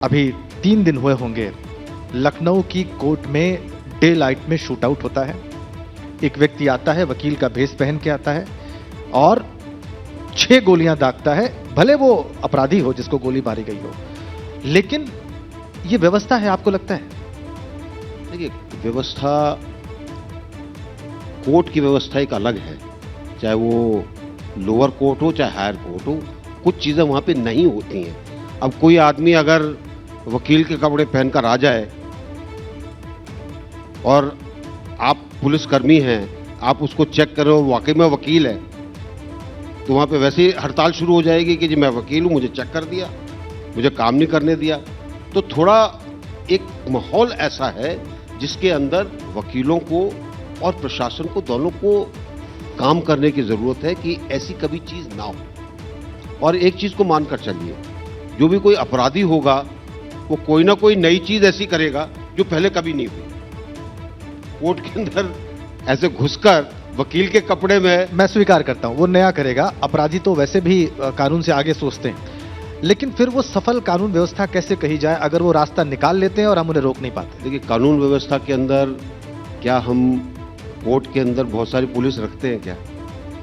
अभी 3 दिन हुए होंगे, लखनऊ की कोर्ट में डे लाइट में शूट आउट होता है। एक व्यक्ति आता है, वकील का भेष पहन के आता है और 6 गोलियां दागता है। भले वो अपराधी हो जिसको गोली मारी गई हो, लेकिन ये व्यवस्था है, आपको लगता है? देखिए, व्यवस्था, कोर्ट की व्यवस्था एक अलग है, चाहे वो लोअर कोर्ट हो चाहे हायर कोर्ट हो, कुछ चीज़ें वहाँ पे नहीं होती हैं। अब कोई आदमी अगर वकील के कपड़े पहनकर आ जाए और आप पुलिसकर्मी हैं, आप उसको चेक करो वाकई में वकील है, तो वहाँ पे वैसे ही हड़ताल शुरू हो जाएगी कि जी मैं वकील हूँ, मुझे चेक कर दिया, मुझे काम नहीं करने दिया। तो थोड़ा एक माहौल ऐसा है जिसके अंदर वकीलों को और प्रशासन को दोनों को काम करने की ज़रूरत है कि ऐसी कभी चीज़ ना हो। और एक चीज़ को मानकर चलिए, जो भी कोई अपराधी होगा वो कोई ना कोई नई चीज़ ऐसी करेगा जो पहले कभी नहीं हुई। कोर्ट के अंदर ऐसे घुसकर वकील के कपड़े में, मैं स्वीकार करता हूं, वो नया करेगा। अपराधी तो वैसे भी कानून से आगे सोचते हैं, लेकिन फिर वो सफल कानून व्यवस्था कैसे कही जाए अगर वो रास्ता निकाल लेते हैं और हम उन्हें रोक नहीं पाते? देखिए, कानून व्यवस्था के अंदर क्या हम कोर्ट के अंदर बहुत सारी पुलिस रखते हैं? क्या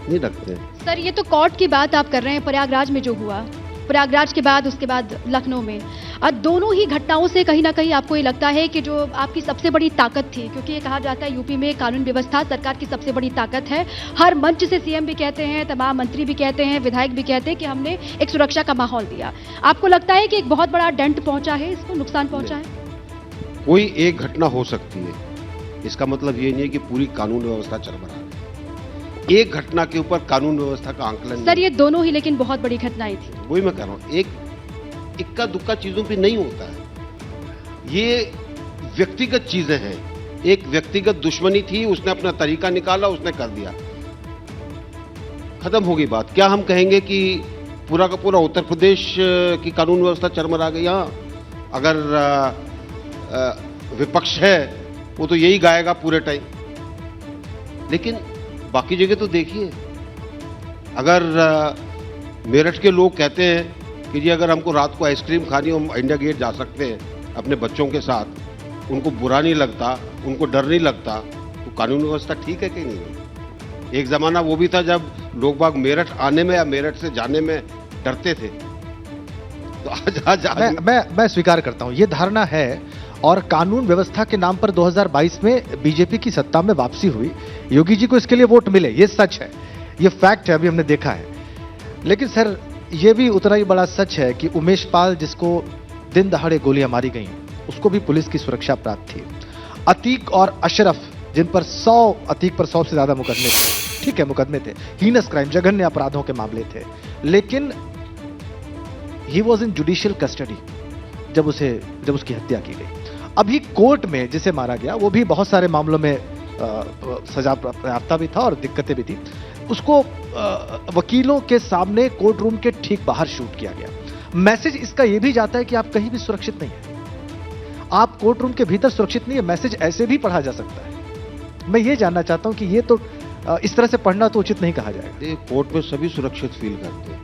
नहीं रखते हैं। सर, ये तो कोर्ट की बात आप कर रहे हैं, प्रयागराज में जो हुआ, प्रयागराज के बाद उसके बाद लखनऊ में, और दोनों ही घटनाओं से कहीं ना कहीं आपको ये लगता है कि जो आपकी सबसे बड़ी ताकत थी, क्योंकि ये कहा जाता है यूपी में कानून व्यवस्था सरकार की सबसे बड़ी ताकत है। हर मंच से सीएम भी कहते हैं, तमाम मंत्री भी कहते हैं, विधायक भी कहते हैं कि हमने एक सुरक्षा का माहौल दिया। आपको लगता है कि एक बहुत बड़ा डेंट पहुंचा है, इसको नुकसान पहुंचा है? कोई एक घटना हो सकती है, इसका मतलब ये नहीं है कि पूरी कानून व्यवस्था चरमरा है। एक घटना के ऊपर कानून व्यवस्था का आंकलन सर, ये दोनों ही लेकिन बहुत बड़ी घटनाएं थी। वही मैं कह रहा हूं, एक इक्का दुक्का चीजों पे नहीं होता है। ये व्यक्तिगत चीजें हैं, एक व्यक्तिगत दुश्मनी थी, उसने अपना तरीका निकाला, उसने कर दिया, खत्म हो गई बात। क्या हम कहेंगे कि पूरा का पूरा उत्तर प्रदेश की कानून व्यवस्था चरमरा गई? हाँ, अगर विपक्ष है वो तो यही गाएगा पूरे टाइम, लेकिन बाकी जगह तो देखिए, अगर मेरठ के लोग कहते हैं कि जी अगर हमको रात को आइसक्रीम खानी हो, हम इंडिया गेट जा सकते हैं अपने बच्चों के साथ, उनको बुरा नहीं लगता, उनको डर नहीं लगता, तो कानून व्यवस्था ठीक है कि नहीं? एक ज़माना वो भी था जब लोग बाग मेरठ आने में या मेरठ से जाने में डरते थे। तो आज मैं स्वीकार करता हूं, ये धारणा है। और कानून व्यवस्था के नाम पर 2022 में बीजेपी की सत्ता में वापसी हुई, योगी जी को इसके लिए वोट मिले, ये सच है, ये फैक्ट है, अभी हमने देखा है। लेकिन सर, ये भी उतना ही बड़ा सच है कि उमेश पाल, जिसको दिन दहाड़े गोलियां मारी गई, उसको भी पुलिस की सुरक्षा प्राप्त थी। अतीक और अशरफ, जिन पर 100, अतीक पर 100 से ज्यादा मुकदमे थे, ठीक है मुकदमे थे, हीनस क्राइम, जघन्य अपराधों के मामले थे, लेकिन he was in judicial custody जब उसकी हत्या की गई। अभी कोर्ट में जिसे मारा गया वो भी बहुत सारे मामलों में सजा प्राप्त भी था और दिक्कतें भी थी। उसको वकीलों के सामने कोर्ट रूम के ठीक बाहर शूट किया गया। मैसेज इसका यह भी जाता है कि आप कहीं भी सुरक्षित नहीं है, आप कोर्ट रूम के भीतर सुरक्षित नहीं है। मैसेज ऐसे भी पढ़ा जा सकता है। मैं ये जानना चाहता हूं कि ये तो इस तरह से पढ़ना तो उचित नहीं कहा जाएगा। कोर्ट में सभी सुरक्षित फील करते हैं,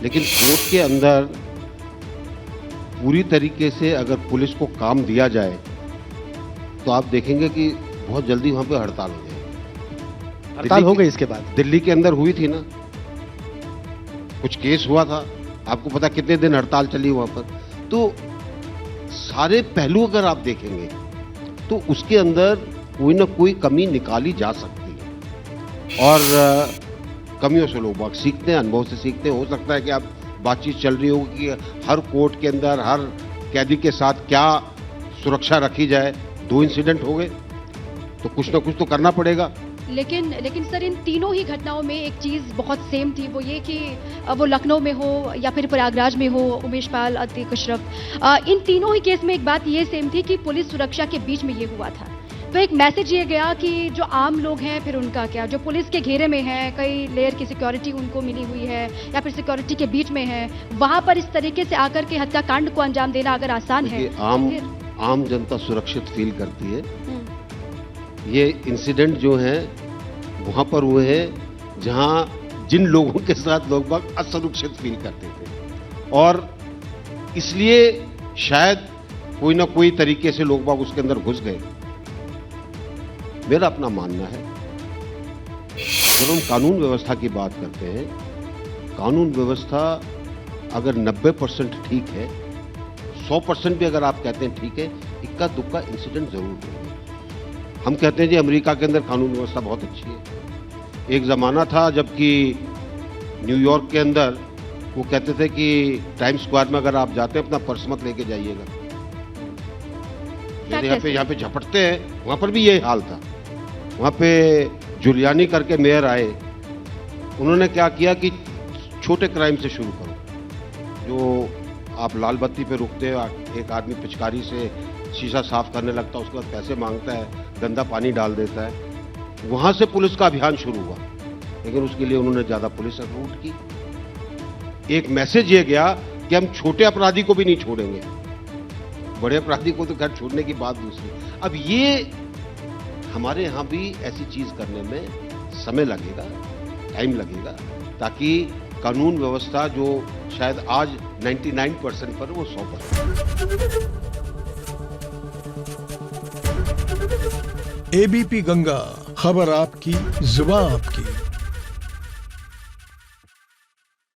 लेकिन कोर्ट के अंदर पूरी तरीके से अगर पुलिस को काम दिया जाए तो आप देखेंगे कि बहुत जल्दी वहां पे हड़ताल हो जाएगी। हड़ताल हो गई इसके बाद? दिल्ली के अंदर हुई थी ना, कुछ केस हुआ था, आपको पता कितने दिन हड़ताल चली वहां पर। तो सारे पहलू अगर आप देखेंगे तो उसके अंदर कोई ना कोई कमी निकाली जा सकती है, और कमियों से लोग बात सीखते हैं, अनुभव से सीखते हैं। हो सकता है कि आप बातचीत चल रही होगी कि हर कोर्ट के अंदर हर कैदी के साथ क्या सुरक्षा रखी जाए। 2 इंसिडेंट हो गए तो कुछ ना कुछ तो करना पड़ेगा। लेकिन सर, इन तीनों ही घटनाओं में एक चीज बहुत सेम थी, वो ये कि वो लखनऊ में हो या फिर प्रयागराज में हो, उमेश पाल, अतीक अशरफ, इन तीनों ही केस में एक बात ये सेम थी कि पुलिस सुरक्षा के बीच में ये हुआ था। तो एक मैसेज ये गया कि जो आम लोग हैं, फिर उनका क्या, जो पुलिस के घेरे में हैं, कई लेयर की सिक्योरिटी उनको मिली हुई है या फिर सिक्योरिटी के बीच में है, वहां पर इस तरीके से आकर के हत्याकांड को अंजाम देना अगर आसान है, आम जनता सुरक्षित फील करती है। ये इंसिडेंट जो है वहां पर हुए हैं जहां जिन लोगों के साथ लोग बाग असुरक्षित फील करते थे, और इसलिए शायद कोई ना कोई तरीके से लोग बाग उसके अंदर घुस गए। मेरा अपना मानना है, जब हम कानून व्यवस्था की बात करते हैं, कानून व्यवस्था अगर 90% ठीक है, 100% भी अगर आप कहते हैं ठीक है, इक्का दुक्का इंसिडेंट जरूर होंगे। हम कहते हैं जी अमेरिका के अंदर कानून व्यवस्था बहुत अच्छी है। एक जमाना था जबकि न्यूयॉर्क के अंदर वो कहते थे कि टाइम्स स्क्वायर में अगर आप जाते हैं अपना पर्स मत लेके जाइएगा। यहाँ पे झपटते हैं, वहां पर भी यही हाल था। वहां पे जुलियानी करके मेयर आए, उन्होंने क्या किया कि छोटे क्राइम से शुरू करो। जो आप लाल बत्ती पे रुकते हो, एक आदमी पिचकारी से शीशा साफ करने लगता है, उसके बाद पैसे मांगता है, गंदा पानी डाल देता है, वहां से पुलिस का अभियान शुरू हुआ। लेकिन उसके लिए उन्होंने ज्यादा पुलिस रिक्रूट की। एक मैसेज ये गया कि हम छोटे अपराधी को भी नहीं छोड़ेंगे, बड़े अपराधी को तो घर छोड़ने की बात दूसरी। अब ये हमारे यहां भी ऐसी चीज करने में समय लगेगा, टाइम लगेगा, ताकि कानून व्यवस्था जो शायद आज 99% पर वो 100%। एबीपी गंगा, खबर आपकी, जुबान आपकी।